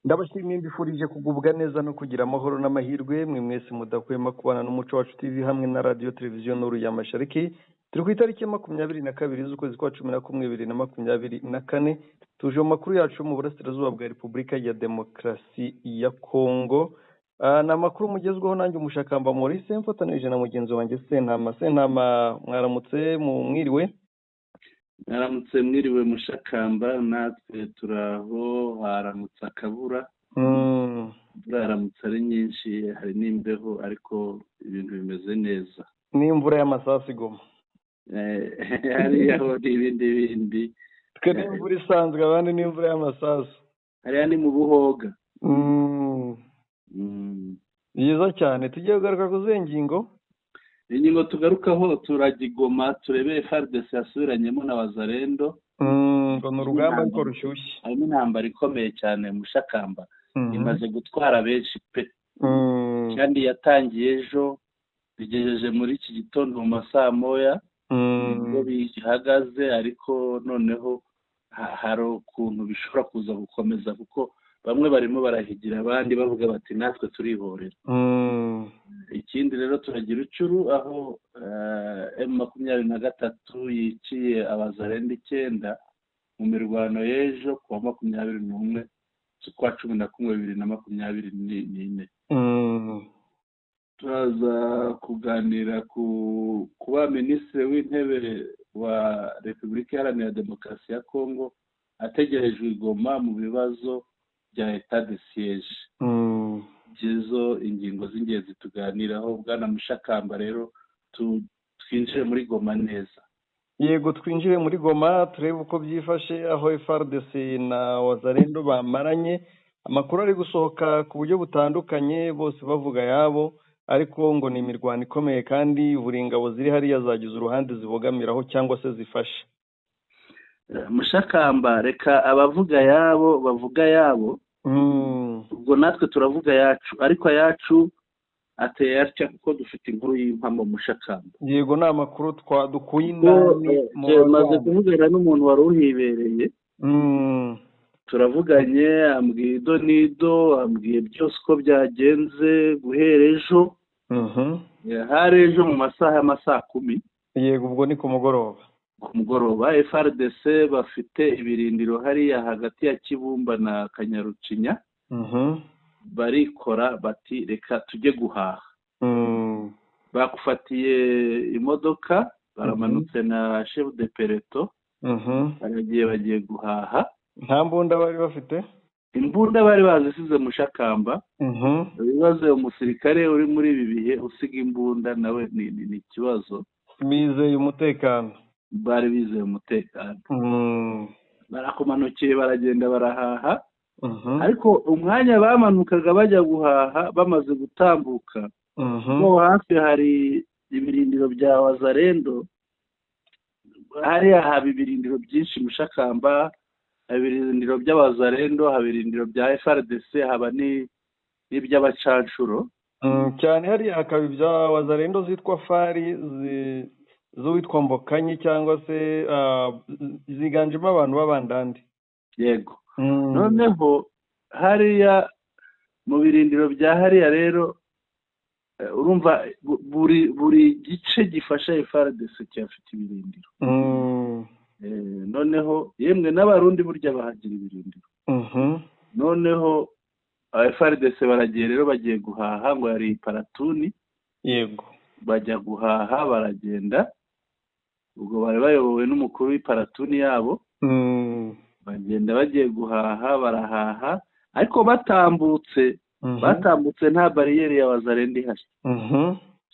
ndabashimiye mbifurije kugubwa neza no kugira amahoro n'amahirwe mwe mwese mudahwema kubana n'umuco wacu TV hamwe na radio televiziyo Nuru ya Mashariki. Turi ku itariki ya 22 z'ukwezi kwa 11 2024 tuje mu makuru yacu mu burasirazuba bwa Repubulika ya Demokarasi ya Kongo. Na makuru mugezweho nanjye umushakamba Maurice mfatanije na mugenzi wanjye Sentama mwaramutse mwiriwe. Naramutse mwiriwe mushakamba, natwe turaho haramutse akabura. Haramutse ari nyinshi, hari n'imbeho ariko ibintu bimeze neza. N'imvura y'amasasu igoma. Hariho n'ibindi. Twe n'imvura isanzwe abandi n'imvura y'amasasu. Hariya ni mu Buhoga. Byiza cyane. Tugiye kugaruka ku zengingo. Ingingo tugarukaho turagigoma turebe FARDC yasubiranyemo na Wazalendo. Ngo n'urugamba ariko rushyushye. Harimo intambara ikomeye cyane mushakamba. Imaze gutwara benshi pe. Kandi yatangiye ejo bigejeje muri iki gitondo mu masaha moya. Ngo bihagaze ariko noneho hari ukuntu bishobora kuza gukomeza kuko bamwe barimo barahigira abandi bavuga bati natwe turihorera. Ikindi rero turagira ucuru aho M23 yiciye Abazalendo 9 mu mirwano y'ejo kuwa 21 z'ukwa 11/2024. Turaza kuganira kuba minisitiri w'intebe wa Repubulika Iharanira Demokarasi ya Kongo ategerejwe igoma mu bibazo bya etat de siège. Gizo ingingo z'ingenzi tuganiraho bwana mushakamba. Rero twinjire muri Goma neza. Yego twinjire muri Goma turebe uko byifashe aho FARDC na Wazalendo bamaranye. Amakuru ari gusohoka ku buryo butandukanye bose bavuga yabo ariko ngo ni imirwano ikomeye kandi buri ngabo ziri hariya zagize uruhande zibogamiraho cyangwa se zifasha. Mushakamba reka abavuga yabo bavuga yabo. Ubwo natwe turavuga yacu ariko yacu ateye atya kuko dufite inkuru y'impamo mushakamba. Yego ni amakuru twadukuye indani maze kuvugana n'umuntu wari uhibereye. Turavuganye ambwiye nido ambwiye byose uko byagenze guhera ejo. Hari ejo mu masaha 10. Yego ubwo ni ku mugoroba. Ku mugoroba FARDC bafite ibirindiro hariya hagati ya Kibumba na Kanyarucinya. Barikora bati reka tujye guhaha. Bakufatiye imodoka baramanutse na chef de peloton. Bagiye guhaha. Nta mbunda bari bafite? Imbunda bari bazisize mushakamba. Ibibazo umusirikare uri muri ibi bihe usiga imbunda nawe ni ikibazo. Bizeye umutekano. Bari bizeye umutekano. Barakomanukiye baragenda barahaha. Ariko umwanya bamanukaga bajya guhaha bamaze gutambuka. Mo hafi hari ibirindiro bya Wazalendo. Hariya haba ibirindiro byinshi mushakamba. Ibirindiro by'Abazalendo, ibirindiro bya FARDC, haba n'iby'abacancuro. Cyane hariya hakaba ibya Wazalendo zitwa Fari z'uwitwa Mbokanye cyangwa se ziganjemo abantu b'abandandi. Yego. Noneho hariya mu birindiro bya hariya rero urumva buri gice gifasha FARDC cyafite ibirindiro. Noneho yemwe n'abarundi burya bahagira ibirindiro. Noneho FARDC baragiye rero bagiye guhaha ngo yari paratuni. Yego. Bajya guhaha baragenda. Ubwo bari bayobowe n'umukuru w'iparatuni yabo. Bagenda bagiye guhaha barahaha ariko batambutse nta bariyeri ya Wazalendo ihari.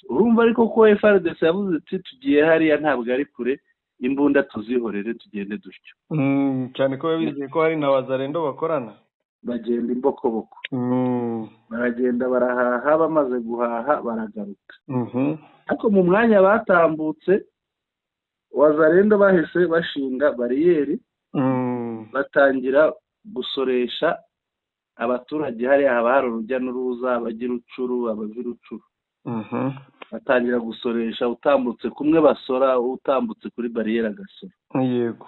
Urumva ariko ko FARDC yavuze ati tugiye hariya ntabwo ari kure, imbunda tuzihorere tugende dutyo. Cyane ko bizeye ko hari na Wazalendo bakorana. Bagenda imbokoboko. Baragenda barahaha bamaze guhaha baragaruka. Ariko mu mwanya batambutse Wazalendo bahise bashinga bariyeri. Batangira gusoresha abaturage hariya haba hari urujya n'uruza abagira ucuru abavira ucuru. Batangira gusoresha utambutse kumwe basora utambutse kuri bariyeri agasora. Yego.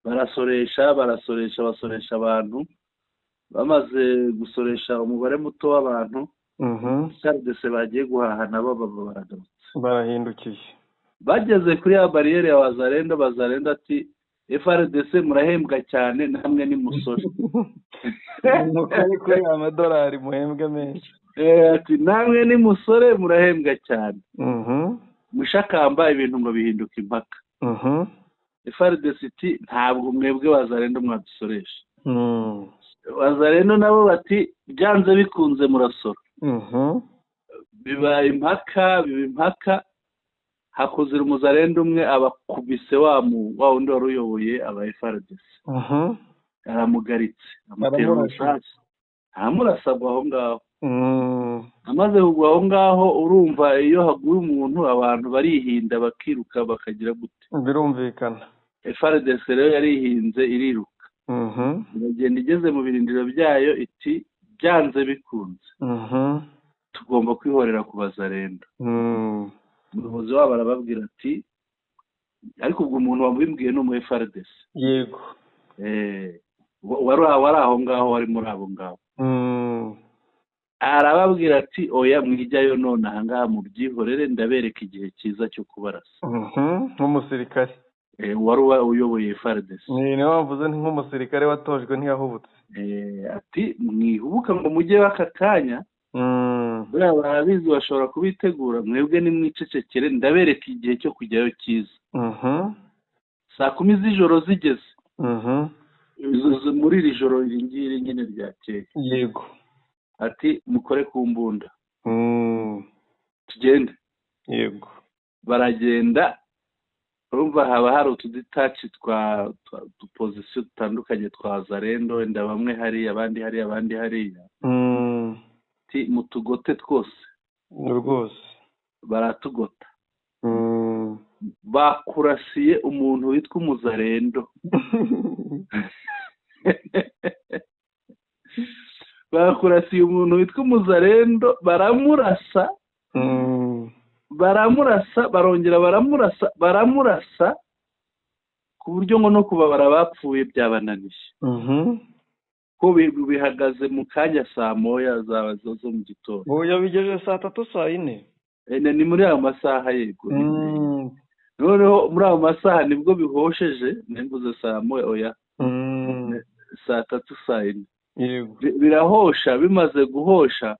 Barasoresha basoresha abantu bamaze gusoresha umubare muto w'abantu FARDC bagiye guhaha nabo baragarutse barahindukiye bageze kuri ya bariyeri ya Wazalendo ati FARDC murahembwa cyane namwe ni musore kuri amadolari muhembwe menshi ati namwe ni musore murahembwa cyane mushakamba ibintu ngo bihinduka impaka FARDC iti ntabwo mwebwe Wazalendo mwadusoresha Wazalendo nabo bati byanze bikunze murasora biba impaka hakuzira umuzalendo umwe abakubise wa wundi wari uyoboye aba FARDC aramugaritse amutera umusatsi aramurasagwa aho ngaho amaze kugwa aho ngaho urumva iyo haguye umuntu abantu barihinda bakiruka bakagira gute birumvikana FARDC rero yarihinze iriruka iragenda igeze mu birindiro byayo iti byanze bikunze tugomba kwihorera ku bazalendo umuyobozi wabo arababwira ati ariko ubwo umuntu wamubimbwiye ni umu FARDC yego wari aho ngaho wari muri abo ngabo arababwira ati oya mwijyayo none aha ngaha mubyihorere ndabereka igihe cyiza cyo kubarasa nk'umusirikare wari uyoboye FARDC niyo wavuze nk'umusirikare watojwe ntiyahubutse ati mwihubuka ngo mujye w'aka kanya buriya barabizi bashobora kubitegura mwebwe nimwicecekere ndabereka igihe cyo kujyayo cyiza saa 10 z'ijoro zigeze muri iri joro iri ngiri nyine ryakeye yego ati mukore ku mbunda tugende yego baragenda urumva haba hari utuditaci twa pozisiyo dutandukanye twa Zarendo wenda bamwe hari abandi hari abandi hariya mu tugote twose rwose baratugota bakurasiye umuntu witwa umuzarendo bakurasiye umuntu witwa umuzarendo baramurasa barongera baramurasa ku buryo ngo no kubabara bapfuye byabananiye ko bihagaze mu kanya saa moya zo mu gitondo ubu bigejeje saa 3 saa 4 ni muri ayo masaha yego noneho muri ayo masaha nibwo bihosheje nimbuze saa moya oya saa 3 saa 4 birahosha bimaze guhosha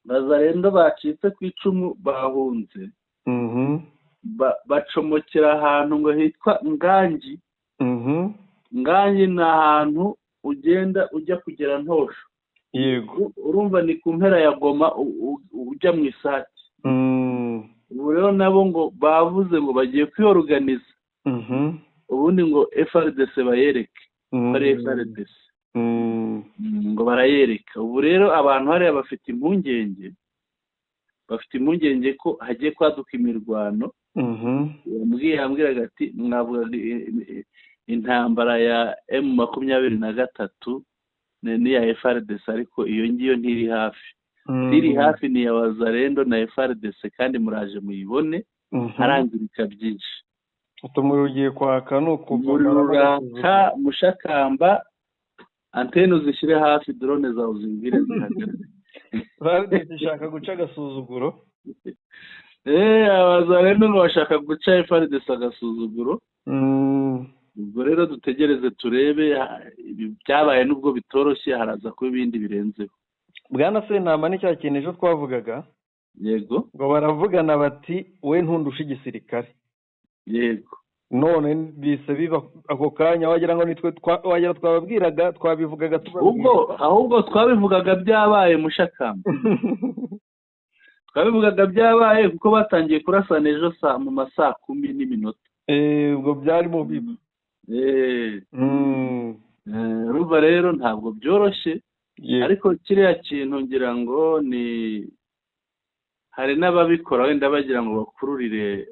bazarendo bacitse ku icumu bahunze bacomokera ahantu ngo hitwa Ngangi ni ahantu ugenda ujya kugera Ntosho yego urumva ni ku mpera ya Goma ujya mu Isake ubu rero nabo ngo bavuze ngo bagiye kwiyoruganiza ubundi ngo FARDC bayereke bari FARDC ngo barayereka ubu rero abantu hariya bafite impungenge ko hagiye kwaduka imirwano yambwiraga ati mwavuga intambara ya M23 n'iya FARDC ariko iyo ngiyo ntiri hafi ni ya Wazalendo na FARDC kandi muraje muyibone harangirika byinshi utumuri ugiye kwaka nuko muraka mushakamba antene uzishyire hafi drone zawe zingire zihagere FARDC ishaka guca agasuzuguro Abazalendo ngo bashaka guca FARDC agasuzuguro ubwo rero dutegereze turebe byabaye nubwo bitoroshye haraza kuba ibindi birenzeho bwana Sentama ni cya kintu ejo twavugaga yego ngo baravugana bati we ntundusha igisirikare yego none bise biba ako kanya wagira ngo nitwe wagira twababwiraga twabivugaga ahubwo twabivugaga byabaye mushakamba twabivugaga byabaye kuko batangiye kurasana ejo mu masaa 10 ubwo byari mu biba ruba rero ntabwo byoroshye ariko kiriya kintu ngira ngo ni hari n'ababikora wenda bagira ngo bakururire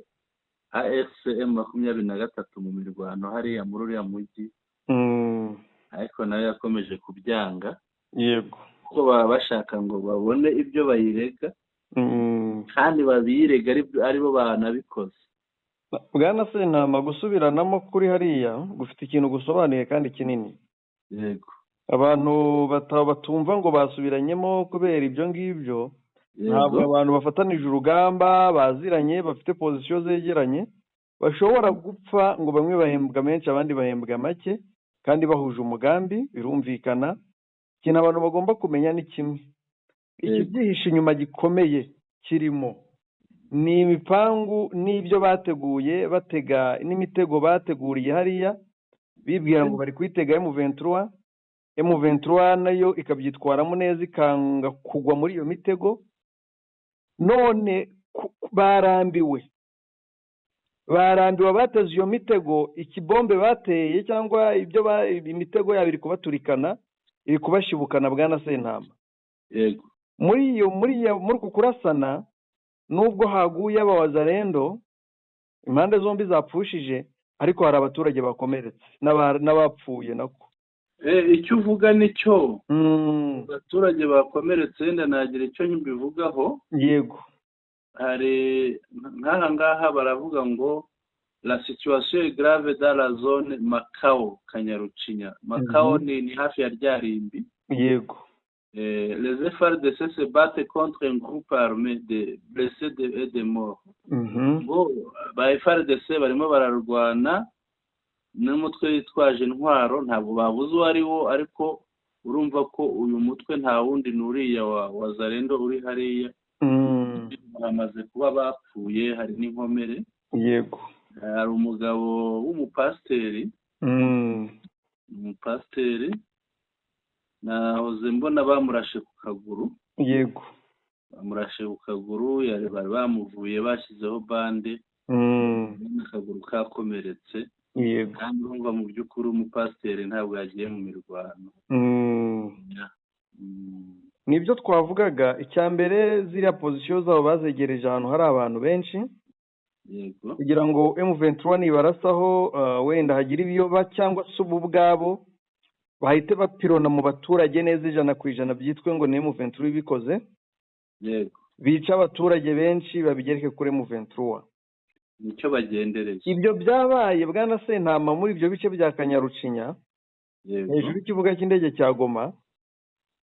AFCM 23 mu mirwano hariya muri uriya mujyi ariko nayo yakomeje kubyanga yego kuko baba bashaka ngo babone ibyo bayirega kandi babirega aribo banabikoze bwana Sentama gusubiranamo kuri hariya gufite ikintu gusobanuye kandi kinini yego abantu batumva ngo basubiranyemo kubera ibyo ngibyo, ntabwo abantu bafatanije urugamba baziranye bafite pozisiyo zegeranye bashobora gupfa ngo bamwe bahembwa menshi abandi bahembwa make kandi bahuje umugambi, birumvikana. Ikintu abantu bagomba kumenya ni kimwe, ikibyihishe inyuma gikomeye kirimo ni imipangu n'ibyo bateguye batega n'imitego bateguriye hariya, bibwira ngo bari kuyitega M23 nayo ikabyitwaramo neza ikanga kugwa muri iyo mitego. None barambiwe bateze iyo mitego, ikibombe bateye cyangwa imitego yabo iri kubaturikana, iri kubashibukana. Bwana Sentama, yego, muri uku kurasana nubwo haguye abawazarendo impande zombi zapfushije, ariko hari abaturage bakomeretse n'abapfuye nako. Icyo uvuga nicyo, abaturage bakomeretse wenda nagira icyo nkibivugaho. Yego, hari nk'aha ngaha baravuga ngo la situation est grave dans la zone Makao Kanyarucinya. Makao ni hafi ya Ryarimbi. Yego. Les FARDC se battent contre un groupe armé de blessés et de morts. Ba FARDC barimo bararwana n'umutwe witwaje intwaro, ntabwo babuze uwo ari wo, ariko urumva ko uyu mutwe nta wundi n'uriya wa Zarendo uri hariya. Bamaze kuba bapfuye, hari n'inkomere. Yego. Hari umugabo w'umupasiteri, umupasiteri nahoze mbona bamurashe ku kaguru. Yego, bamurashe ku kaguru, bari bamuvuye bashyizeho bande, akaguru kakomeretse. Yego, kandi urumva mu by'ukuri umupasiteri ntabwo yagiye mu mirwano. nibyo twavugaga. Icya mbere, ziriya pozisiyo zabo bazegereje ahantu hari abantu benshi, yego, kugira ngo M23 nibarasaho wenda hagira ibiyoba cyangwa se ubu bwabo bahite bapirona mu baturage neza 100% byitwe ngo ni M23 ibikoze. Yego, bica abaturage benshi babigereke kuri M23. nicyo bagendereye. Ibyo byabaye Bwana Sentama muri ibyo bice bya Kanyarucinya, hejuru y'ikibuga cy'indege cya Goma.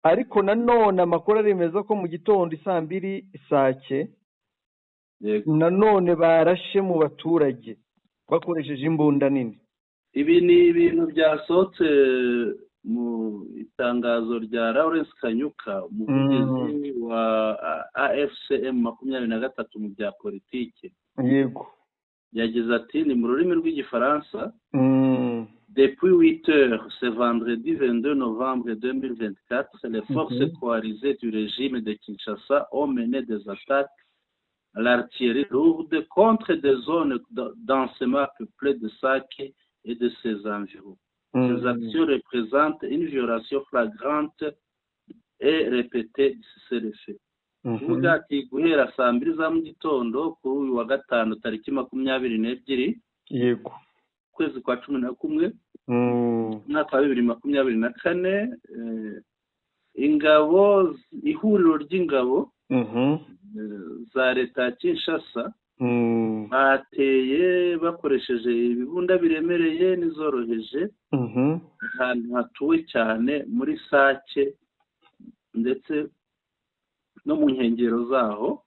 Ariko nanone amakuru aremeza ko mu gitondo 2:00 Sake nanone barashe mu baturage bakoresheje imbunda nini. Ibi ni ibintu byasohotse mu itangazo rya Lawrence Kanyuka, umuvugizi wa AFCM 23 mu bya politike. Yego, yagize ati ni mu rurimi rw'igifaransa: Depuis 8 heures ce vendredi 22 novembre 2024, les forces coalisées du régime de Kinshasa ont mené des attaques à l'artillerie lourde contre des zones densément peuplées de Sake et de ses environs. Ces actions représentent une violation flagrante et répétée de ces faits. Kuvuga ati guhera 2:00 za mu gitondo kuri uyu wa gatanu tariki 22, yego, kwezi kwa 11 mwaka wa 2024, ingabo, ihuriro ry'ingabo za leta ya Kinshasa bateye bakoresheje ibibunda biremereye n'izoroheje ahantu hatuwe cyane muri Sake ndetse no mu nkengero zaho.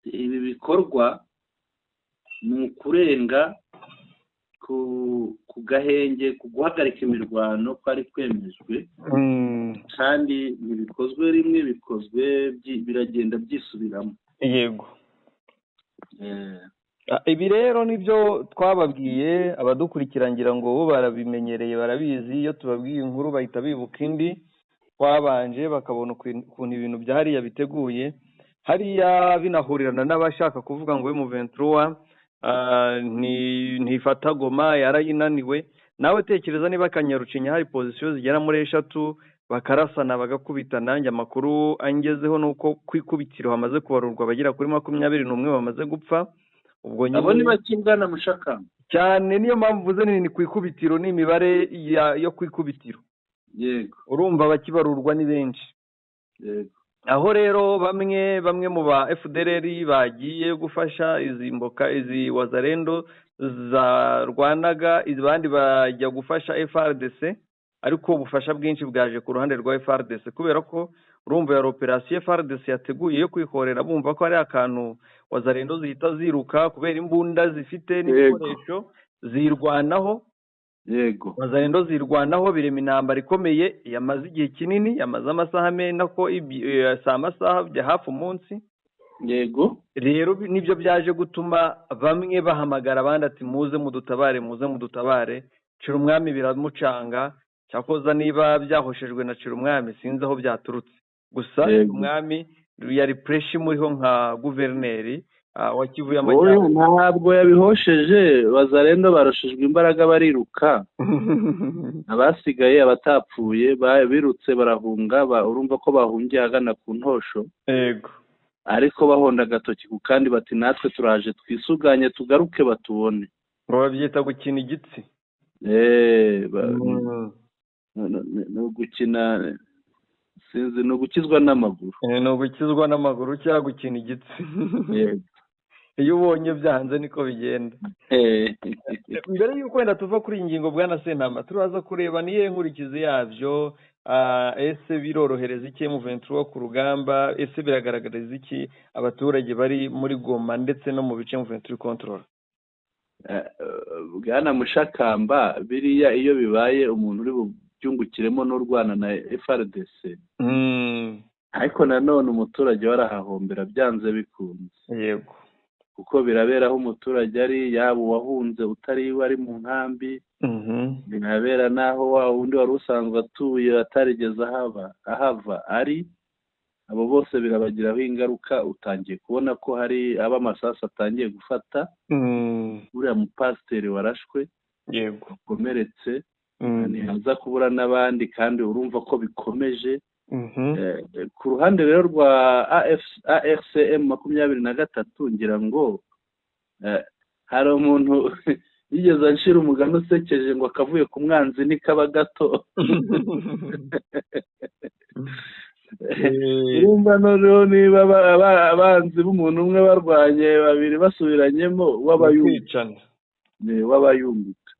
Ibi bikorwa ni ukurenga ku gahenge, ku guhagarika imirwano kwari kwemejwe, kandi ntibikozwe rimwe, bikozwe biragenda byisubiramo. Yego. Ibi rero nibyo twababwiye abadukurikirangira ngo bo barabimenyereye barabizi. Iyo tubabwiye inkuru bahita bibuka indi twabanje, bakabona ukuntu ibintu byahariya biteguye hariya, binahurirana n'abashaka kuvuga ngo M23 ntifata Goma, yarayinaniwe. Nawe tekereza niba Kanyarucinya hari pozisiyo zigera muri 3 bakarasana bagakubitana. Nanjye amakuru angezeho nuko kwikubitiro hamaze kubarurwa bagera kuri 21 bamaze gupfa. Ubwo nyine abo ni bakingana mushaka cyane, niyo mpamvu vuze ni kwikubitiro, ni imibare yo kwikubitiro. Yego, urumva bakibarurwa ni benshi. Yego. Aho rero bamwe mu ba FDLR bagiye gufasha izi wazarendo zarwanaga, izibandi bajya gufasha FRDC. ariko ubufasha bwinshi bwaje ku ruhande rwa FARDC kubera ko urumva ya operasiyo FARDC yateguye yo kwihorera bumva ko ari akantu wazarendo zihita ziruka kubera imbunda zifite n'ibikoresho zirwanaho. Yego. Wazarendo zirwanaho birema intambara ikomeye yamaze igihe kinini, yamaze amasaha mena ko saa amasaha bya hafi umunsi. Yego. Rero nibyo byaje gutuma bamwe bahamagara abandi ati muze mudutabare Cirumwami biramucanga, cyakoza niba byahoshejwe na Cirumwami sinzi aho byaturutse. Gusa umwami yari pressure muriho nka guverineri wa Kivu y'Amajyaruguru. Ntabwo yabihosheje, Wazarendo barushijwe imbaraga bariruka. Abasigaye abatapfuye birutse barahunga, urumva ko bahungiye agana ku ntosho. Yego. Ariko bahonda agatoki ku kandi bati natwe turaje twisuganye tugaruke batubone. Ngo babyita gukina igitsi. No gukina sinzi, no gukizwa n'amaguru. No gukizwa n'amaguru cyangwa gukina igitsi. Iyo ubonye byanze niko bigenda. Mbere y'uko wenda tuva kuri iyi ngingo bwana Sentama, turaza kureba niye nkurikizi yabyo. Ese birorohereza iki M23 ku rugamba? Ese biragaragariza iki abaturage bari muri Goma ndetse no mu bice M23 control? Bwana Mushakamba, biriya iyo bibaye umuntu uri bubyungukiremo n'urwana na FARDC. Ariko nanone umuturage warahahombera byanze bikunze. Yego. Kuko biraberaho umuturage ari yaba uwahunze utari wari mu nkambi. Binabera naho wa wundi wari usanzwe atuye atarigeze ahava ari, abo bose birabagiraho ingaruka. Utangiye kubona ko hari ab'amasasu atangiye gufata. Uriya mupasiteri warashwe, yego, ukomeretse, ntihaza kubura n'abandi kandi urumva ko bikomeje. Ku ruhande rero rwa AFCM 23 ngira ngo hari umuntu yigeze anshira umugani usekeje ngo akavuye ku mwanzi nikaba gato. Urumva noneho niba abanzi b'umuntu umwe barwanye babiri basubiranyemo w'abayunguka.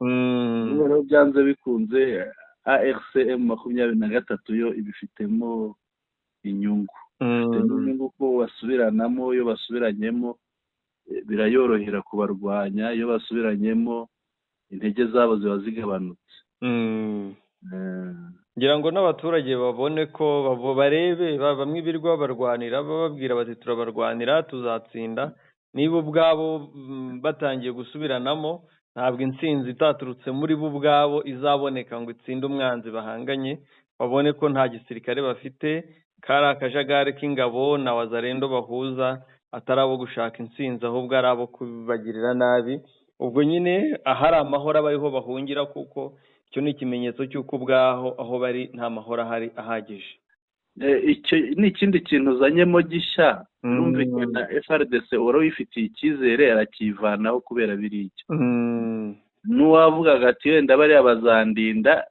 Rero byanze bikunze AFCM 23 yo ibifitemo inyungu. Inyungu ko basubiranamo, iyo basubiranyemo birayorohera kubarwanya, iyo basubiranyemo intege zabo ziba zigabanutse. Ngira ngo n'abaturage babone ko barebe bamwe birirwa barwanira bababwira bati turabarwanira tuzatsinda. Niba ubwabo batangiye gusubiranamo, ntabwo intsinzi itaturutse muri bo ubwabo izaboneka ngo itsinde umwanzi bahanganye. Babone ko nta gisirikare bafite, kari akajagari k'ingabo na Wazarendo bahuza, atari abo gushaka intsinzi ahubwo ari abo kubagirira nabi. Ubwo nyine ahari amahoro abariho bahungira, kuko icyo ni ikimenyetso cy'uko ubwaho aho bari nta mahoro ahari ahagije. Icyo ni ikindi kintu uzanyemo gishya. Numvikana FARDC wari wifitiye icyizere arakivanaho kubera biricyo. N'uwavugaga ati wenda bariya bazandinda,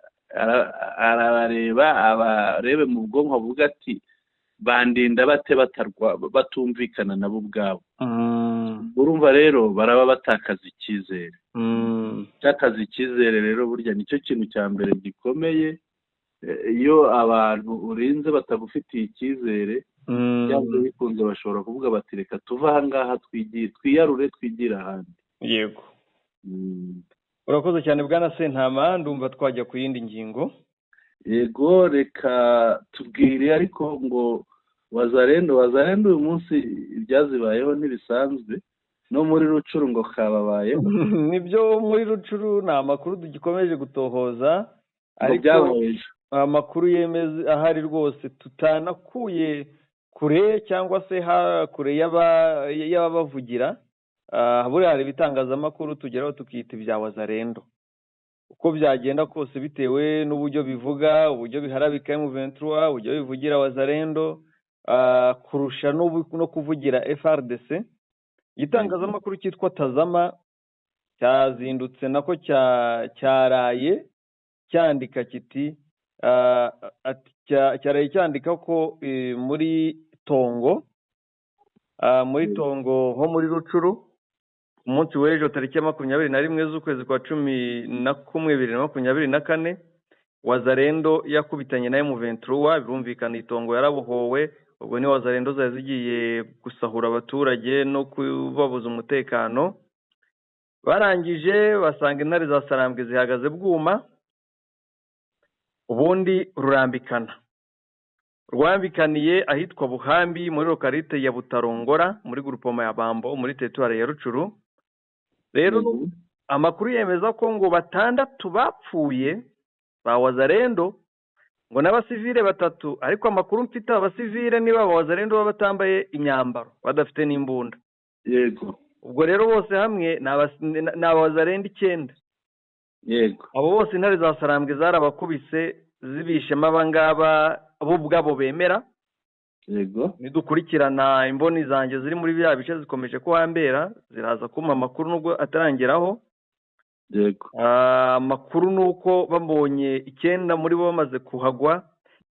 arabareba abarebe mu bwonko avuga ati bandinda bate batumvikana nabo ubwabo. Urumva rero baraba batakaza icyizere. Cyakaza icyizere rero burya nicyo kintu cya mbere gikomeye. Iyo abantu urinze batagufitiye icyizere, cyangwa bikunze bashobora kuvuga bati reka tuva aha ngaha twiyarure twigire ahandi. Yego. Urakoze cyane bwana Sentama, ndumva twajya ku yindi ngingo. Yego, reka tubwire ariko ngo Wazarendo uyu munsi ibyazibayeho ntibisanzwe, no muri Rucuru ngo kababayeho. Nibyo, muri Rucuru nta makuru tugikomeje gutohoza, ariko amakuru yemeza ahari rwose tutanakuye kure cyangwa se kure y'ababavugira. Buriya hari ibitangazamakuru tugeraho tukita ibya Wazarendo. Uko byagenda kose bitewe n'uburyo bivuga, uburyo biharabika M23, uburyo bivugira Wazarendo, kurusha no kuvugira FARDC. Igitangazamakuru cyitwa Tazama cyazindutse nako cyaraye cyandika kiti cyaraye cyandika ko muri Tongo ho muri Rucuru umunsi w'ejo tariki ya 21 z'ukwezi kwa 11 2024 Wazalendo yakubitanye na M23 birumvikana itongo yarabohowe, ubwo ni Wazalendo zari zigiye gusahura abaturage no kubabuza umutekano. Barangije basanga intare za Sarambwe zihagaze bwuma, ubundi rurambikana. Rwambikaniye ahitwa Buhambi muri lokalite ya Butarongora muri groupement ya Bambo muri territoire ya Rucuru. Rero amakuru yemeza ko ngo 6 bapfuye ba Wazalendo ngo n'abasivile 3, ariko amakuru mfite abasivile niba Wazalendo babatambaye imyambaro badafite n'imbunda. Yego. Ubwo rero bose hamwe na Wazalendo 9. Yego. Abo bose intare za Sarambwe zarabakubise zibishema abangaba bo bwabo bemera. Yego. Nidukurikirana imboni zanjye ziri muri bya bice zikomeje ko hambera ziraza kuma amakuru nubwo atarangeraho. Yego. Amakuru nuko bambonye 9 muri bo bamaze kuhagwa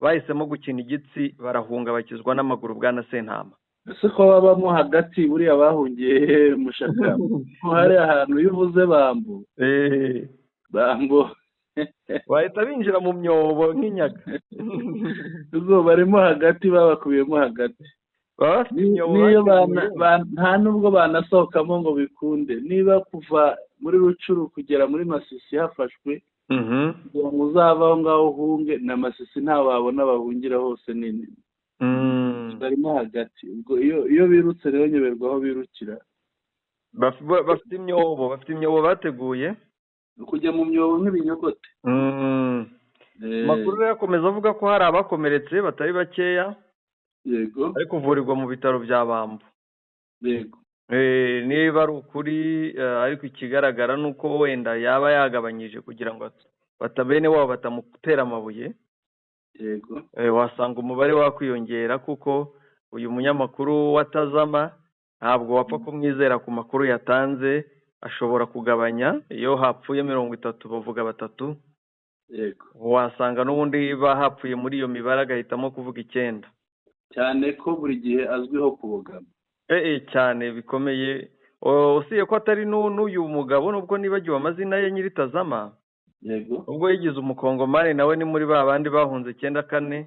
bahisemo gukina igitsi barahunga bakizwa n'amaguru bwana Sentama. Ese ko babamo hagati buri abahungiye mushaka ko hari ahantu yuvuze Bambo. Bambo bahita binjira mu myobo nk'inyaga. Ubwo barimo hagati babakubiyemo hagati. Niyo nta nubwo banasohokamo ngo bikunde. Niba kuva muri Rucuru kugera muri Masisi hafashwe ngo muzavaho ngaho uhunge na Masisi nta babona bahungira hose nini. Barimo hagati. Ubwo iyo birutse rero nyeberwaho birukira. Bafite imyobo bateguye kujya mu myobo nk'ibinyogote. Makuru yakomeza avuga ko hari abakomeretse batari bakeya. Yego. Ari kuvurirwa mu bitaro bya Bambo. Yego. Niba ari ukuri ariko ikigaragara nuko wenda yaba yagabanyije kugira ngo batabene wabo batamutera amabuye. Yego. Wasanga umubare wakwiyongera kuko uyu munyamakuru watazama ntabwo wapfa kumwizera ku makuru yatanze, ashobora kugabanya. Iyo hapfuye 30 bavuga 3. Yego. Wasanga n'ubundi bahapfuye muri iyo mibare agahitamo kuvuga 9. Cyane ko buri gihe azwiho kubugama. Cyane bikomeye. Usiye ko atari n'uyu mugabo nubwo nibagiwe amazina ye Nyiritazama. Yego. Ubwo yigize umukongomani nawe ni muri babandi bahunze 94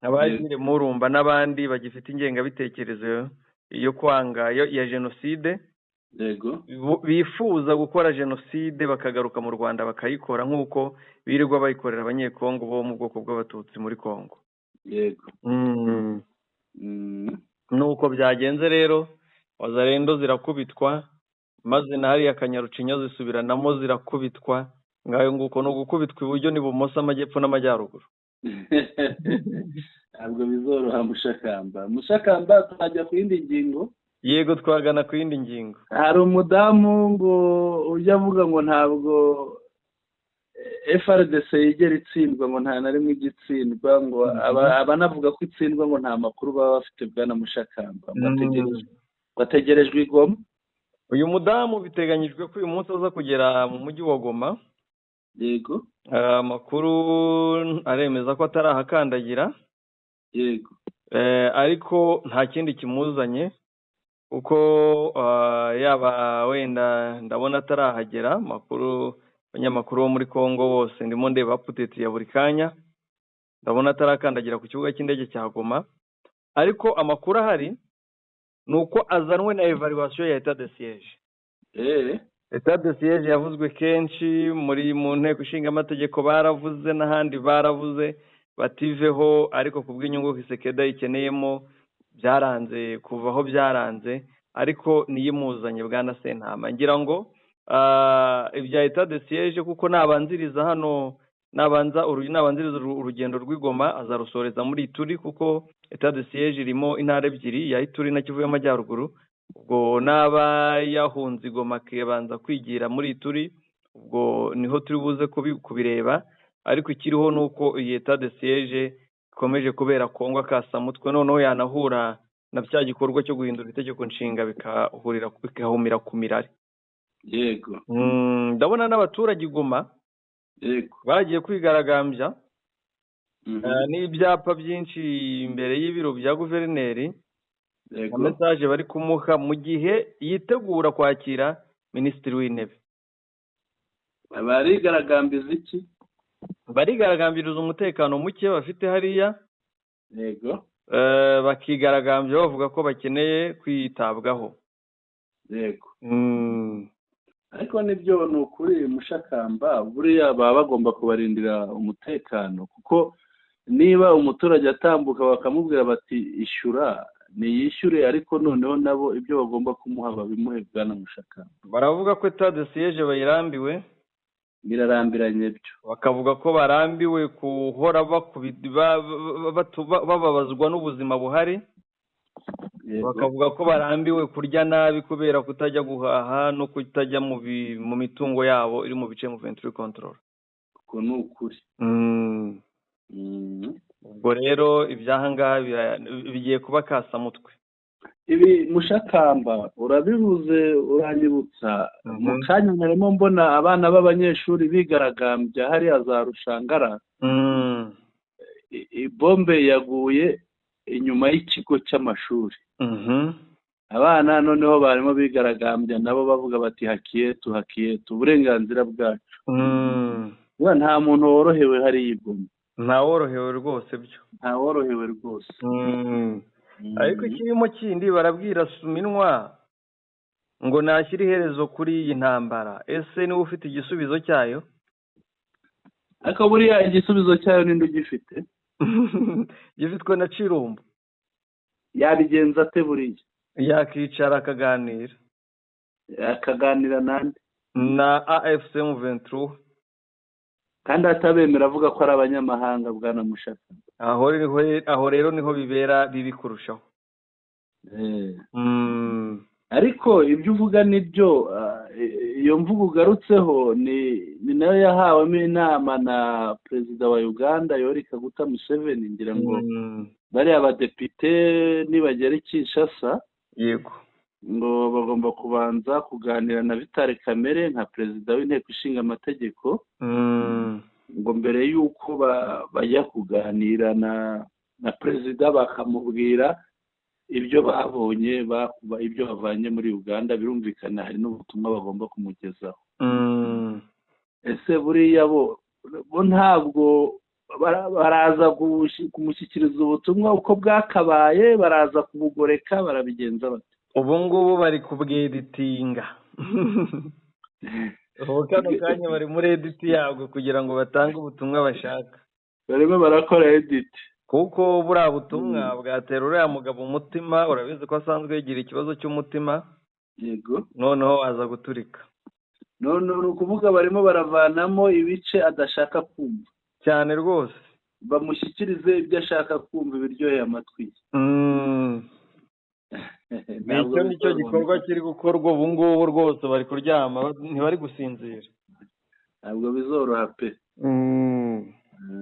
abagire murumba n'abandi bagifite ingengabitekerezo yo kwanga ya genocide. Yego. Bifuza gukora genocide bakagaruka mu Rwanda bakayikora nk'uko birirwa bayikorera abanyekongo bo mu bwoko bw'abatutsi muri Kongo. Yego. Nuko byagenze rero Wazalendo zirakubitwa maze na hariya Kanyarucinya zisubiranamo zirakubitwa. Ngayo nguko no gukubitwa iburyo n'ibumoso amajyepfo n'amajyaruguru. Ntabwo bizoroha mushakamba twajya ku yindi ngingo. Yego twagana ku yindi ngingo. Hari umudamu ngo ujya avuga ngo ntabwo FRDC yigera itsindwa ngo nta na rimwe igitsindwa ngo abanavuga ko itsindwa ngo nta makuru baba bafite bwana mushakamba. Bategerejwe i Goma. Uyu mudamu biteganyijwe ko uyu munsi aza kugera mu mujyi wa Goma. Yego. Amakuru aremeza ko atarahakandagira. Yego. Ariko nta kindi kimuzanye uko yaba wenda ndabona atarahagera. Abanyamakuru bo muri Kongo bose ndimo ndeba update ya buri kanya, ndabona atarakandagira ku kibuga cy'indege cya Goma. Ariko amakuru ahari nuko azanwe na evaluation ya état de siège. État de siège yavuzwe kenshi mu nteko ishinga amategeko baravuze n'ahandi baravuze bativeho, ariko kubw'inyungu Kisekedi ikeneyemo byaranze kuvaho byaranze. Ariko niyimuzanye bwana Sentama ngira ngo ibya état de siège kuko nabanziriza hano nabanziriza urugendo rw'Igoma azarusoreza muri Ituri kuko état de siège irimo intara ebyiri ya Ituri na Kivu y'Amajyaruguru. Ubwo naba yahunze Igoma kebanza kwigira muri Ituri, ubwo niho turi buze kubireba. Ariko ikiriho nuko iyi état de siège ikomeje kubera Kongo akasamutwe, noneho yanahura na bya gikorwa cyo guhindura itegeko nshinga bikahumira ku mirari. Yego. Ndabona n'abaturage Goma yego bagiye kwigaragambya n'ibyapa byinshi imbere y'ibiro bya guverineri. Yego. Message bari kumuha mu gihe yitegura kwakira minisitiri w'intebe. Barigaragambye iki? barigaragambiriza umutekano muke bafite hariya, yego, bakigaragambya bavuga ko bakeneye kwitabwaho. yego. Ariko nibyo ni ukuri Mushakamba, buriya baba bagomba kubarindira umutekano, kuko niba umuturage atambuka bakamubwira bati ishyura, niyishyure, ariko noneho nabo ibyo bagomba kumuha babimuhe bwana Mushakamba. Baravuga ko etat de siège bayirambiwe, birarambiranye byo, bakavuga ko barambiwe kuhora bababazwa n'ubuzima buhari, bakavuga ko barambiwe kurya nabi kubera kutajya guhaha no kutajya mu mitungo yabo iri mu bice mu venture control. uko ni ukuri. Ubwo rero ibyahangaha bigiye kuba kasamutwe. Ibi Mushakamba urabivuze uranyibutsa, mu kanya narimo mbona abana b'abanyeshuri bigaragambya hariya za Rushangara, ibombe yaguye inyuma y'ikigo cy'amashuri. Abana noneho barimo bigaragambya nabo bavuga bati hakiyetu uburenganzira bwacu. Nta muntu worohewe hariya ibombe, nta worohewe rwose byo, nta worohewe rwose. Ariko ikirimo kindi barabwira Suminwa ngo nashyire iherezo kuri iyi ntambara. Ese niwe ufite igisubizo cyayo? Ariko buriya igisubizo cyayo ninde ugifite? Gifitwe na Cirumbu. Yabigenza ate buriya? Yakicara akaganira. Akaganira nande? Na AFC M23. Kandi atabemera avuga ko ari abanyamahanga bwana Mushaka. Aho rero niho bibera bibi kurushaho. Ariko ibyo uvuga nibyo, iyo mvugo ugarutseho ni nayo yahawemo inama na perezida wa Uganda Yoweri Kaguta Museveni, ngira ngo bariya abadepite nibagera i Kinshasa, yego, ngo bagomba kubanza kuganira na Vital Kamerhe nka perezida w'inteko ishinga amategeko, ngo mbere y'uko bajya kuganira na perezida bakamubwira ibyo babonye, ibyo bavanye muri Uganda. Birumvikana hari n'ubutumwa bagomba kumugezaho. Ese buriya bo ntabwo baraza kumushyikiriza ubutumwa uko bwakabaye, baraza kubugoreka, barabigenza bate? Ubu ngubu bari kubweditinga. Ubu kano kanya bari muri editi yabwo kugira ngo batange ubutumwa bashaka. Barimo barakora editi, kuko buriya butumwa bwatera uriya mugabo umutima. Urabizi ko asanzwe yigira ikibazo cy'umutima. Yego. Noneho aza guturika. None ni ukuvuga barimo baravanamo ibice adashaka kumva cyane rwose, bamushyikirize ibyo ashaka kumva biryoheye amatwi. Nicyo gikorwa kiri gukorwa ubu ngubu rwose. Bari kuryama, ntibari gusinzira. Ntabwo bizoroha pe,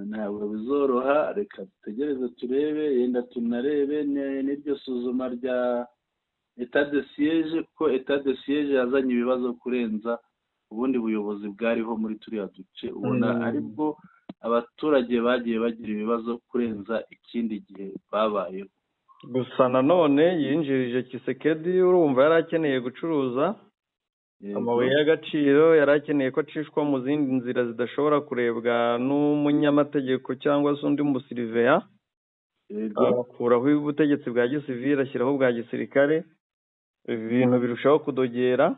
ntabwo bizoroha. Reka dutegereze turebe, yenda tunarebe n'iryo suzuma rya etat de siège, ko etat de siège yazanye ibibazo kurenza ubundi buyobozi bwariho muri turiya duce. Ubona aribwo abaturage bagiye bagira ibibazo kurenza ikindi gihe babayeho. Gusa nanone yinjirije Kisekedi, urumva yari akeneye gucuruza amabuye y'agaciro, yari akeneye ko acishwa mu zindi nzira zidashobora kurebwa n'umunyamategeko cyangwa se undi musiriveya. Akuraho ubutegetsi bwa gisivili ashyiraho bwa gisirikare, ibintu birushaho kudogera.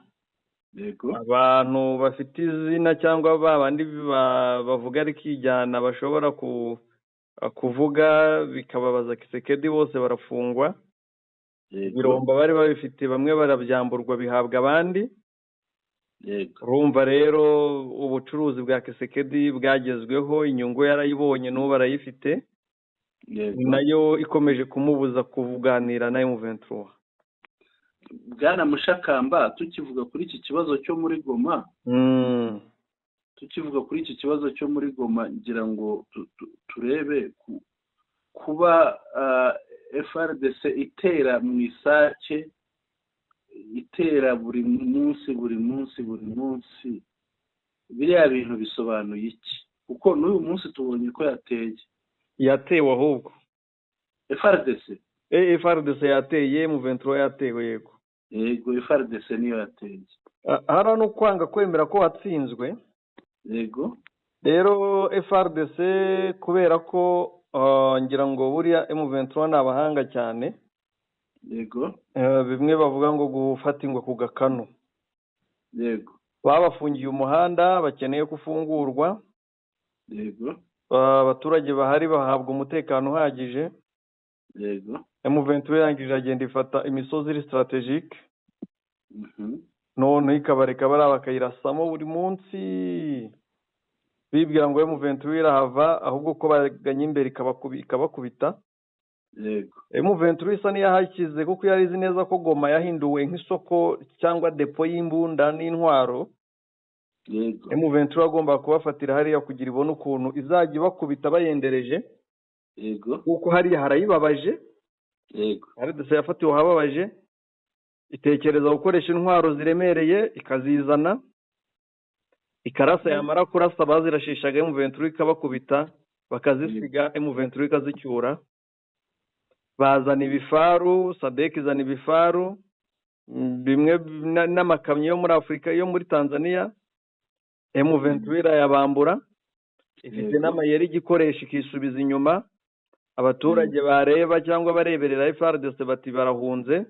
Abantu bafite izina cyangwa babandi bavuga ari kijyana bashobora kuvuga bikababaza Kisekedi bose barafungwa. Biromba bari babifite bamwe barabyamburwa bihabwa abandi. Urumva rero ubucuruzi bwa Kisekedi bwagezweho, inyungu yarayibonye n'ubu barayifite, nayo ikomeje kumubuza kuganira na M23. Bwana Mushakamba, tukivuga kuri iki kibazo cyo muri Goma, ngira ngo turebe kuba FRDC itera mu isake, itera buri munsi, biriya bintu bisobanuye iki? Kuko n'uyu munsi tubonye ko yatewe. Ahubwo FRDC yateye, M23 yatewe. Yego, FRDC niyo yateye. Hara no kwanga kwemera ko watsinzwe. Yego. rero FRDC kubera ko ngira ngo buriya M23 ni abahanga cyane. Yego. Bimwe bavuga ngo gufatingwa ku gakanu. Yego. Babafungiye umuhanda bakeneye gufungurwa. Yego. Abaturage bahari bahabwa umutekano uhagije. Yego. M23 yangije agenda ifata imisozi iri strategique. None ikabareka bari bakayirasamo buri munsi. Bibwira ngo M23 irahava ahubwo ko baganye imbere ikabakubita. Yego. M23 isa niyahakize kuko yari izi neza ko Goma yahinduwe nk'isoko cyangwa depo y'imbunda n'intwaro. Yego. M23 agomba kubafatira hariya kugira ibone ukuntu izajya bakubita bayendereje. Yego. Kuko hariya harayibabaje. Yego. RDC yafatiwe hababaje. Itekereza gukoresha intwaro ziremereye ikazizana. Ikarasa yamara kurasa bazirashishaga M23 ikabakubita bakazisiga M23 ikazicyura. Bazana ibifaru, Sadek izana ibifaru bimwe n'amakamyo yo muri Afrika yo muri Tanzania. M23 yabambura ifite n'amayeri igikoresha ikisubiza inyuma. Abaturage bareba cyangwa bareberera FRDC bati barahunze.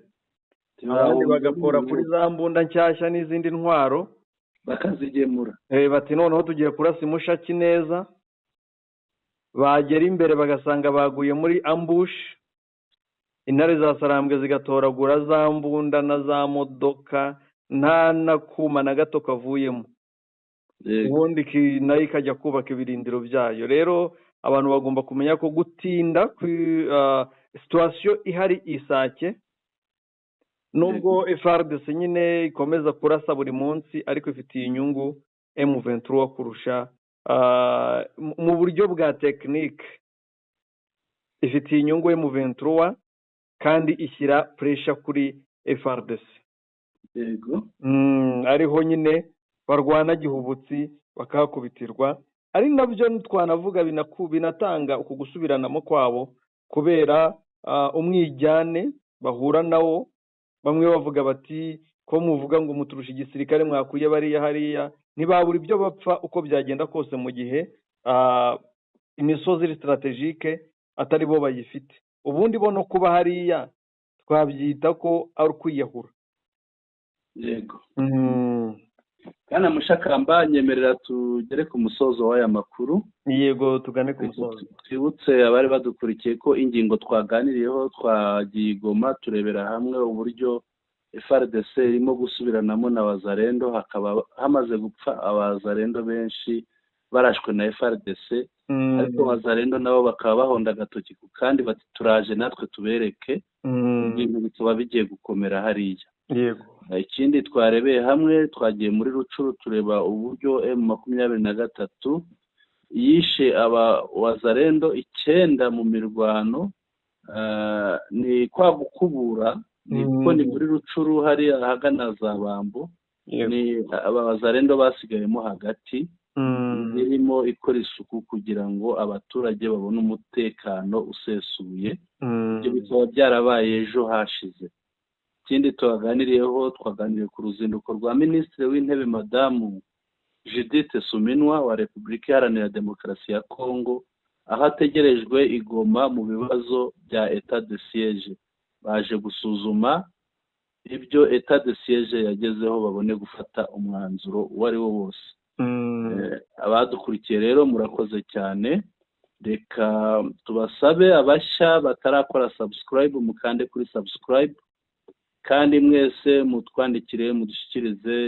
Abandi bagakora kuri za mbunda nshyashya n'izindi ntwaro bakazigemura. Bati noneho tugiye kurasa imushaki neza. Bagera imbere bagasanga baguye muri ambush. Intare za Sarambwe zigatoragura za mbunda na za modoka nta nakuma na gato kavuyemo. Ubundi nayo ikajya kubaka ibirindiro byayo. Rero abantu bagomba kumenya ko gutinda situation ihari Isake nubwo FRDC nyine ikomeza kurasa buri munsi ariko ifitiye inyungu M23 kurusha mu buryo bwa technique. Ifitiye inyungu M23 kandi ishyira pressure kuri FRDC. Yego. Ariho nyine barwana gihubutsi bakakubitirwa. Ari nabyo twanavuga binatanga uko gusubiranamo kwabo kubera umwijyane bahura nawo. Bamwe bavuga bati ko muvuga ngo muturusha igisirikare mwakuye bariya hariya ntibabura ibyo bapfa uko byagenda kose mu gihe imisozi iri strategique atari bo bayifite. Ubundi bo no kuba hariya twabyita ko ari kwiyahura. Yego. Kana Mushakamba nyemerera tugere ku musozo w'aya makuru. Yego tugane ku musozo. Twibutse abari badukurikiye ko ingingo twaganiriyeho twagiye Goma turebera hamwe uburyo FRDC irimo gusubiranamo na Wazalendo, hakaba hamaze gupfa abazalendo benshi barashwe na FRDC. Ariko Wazalendo nabo bakaba bahonda agatoki kandi bati turaje natwe tubereke. Ibintu bikaba bigiye gukomera hariya. Yego. Ikindi twarebeye hamwe twagiye muri Rucuru tureba uburyo M23 yishe Wazalendo 9 mu mirwano. Ni kwa gukubura niko ni muri Rucuru hari ahagana za Bambo. Ni Wazalendo basigayemo hagati irimo ikora isuku kugira ngo abaturage babone umutekano usesuye. Ibyo bikaba byarabaye ejo hashize. Ikindi twaganiriye ku ruzinduko rwa Minisitiri w'Intebe Madamu Judith Suminwa wa Repubulika Iharanira Demokarasi ya Kongo, aho ategerejwe i Goma mu bibazo bya Etat de Siège. Baje gusuzuma ibyo Etat de Siège yagezeho babone gufata umwanzuro uwo ari wo wose. Abadukurikiye rero murakoze cyane. Reka tubasabe abashya batarakora subscribe mukande kuri subscribe. Kandi mwese mutwandikire mudushyikirize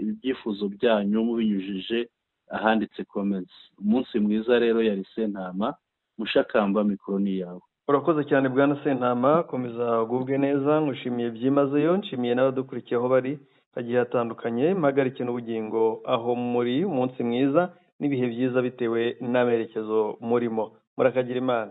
ibyifuzo byanyu mubinyujije ahanditse comments. Umunsi mwiza rero yari Sentama Mushakamba mikoro ni yawe. Urakoze cyane bwana Sentama, komeza gubwe neza. Ngushimiye byimazeyo, nshimiye n'abadukurikiye aho bari hagiye hatandukanye. Mpagarike n'ubugingo aho muri. Umunsi mwiza n'ibihe byiza bitewe n'amerekezo murimo. Murakagira Imana.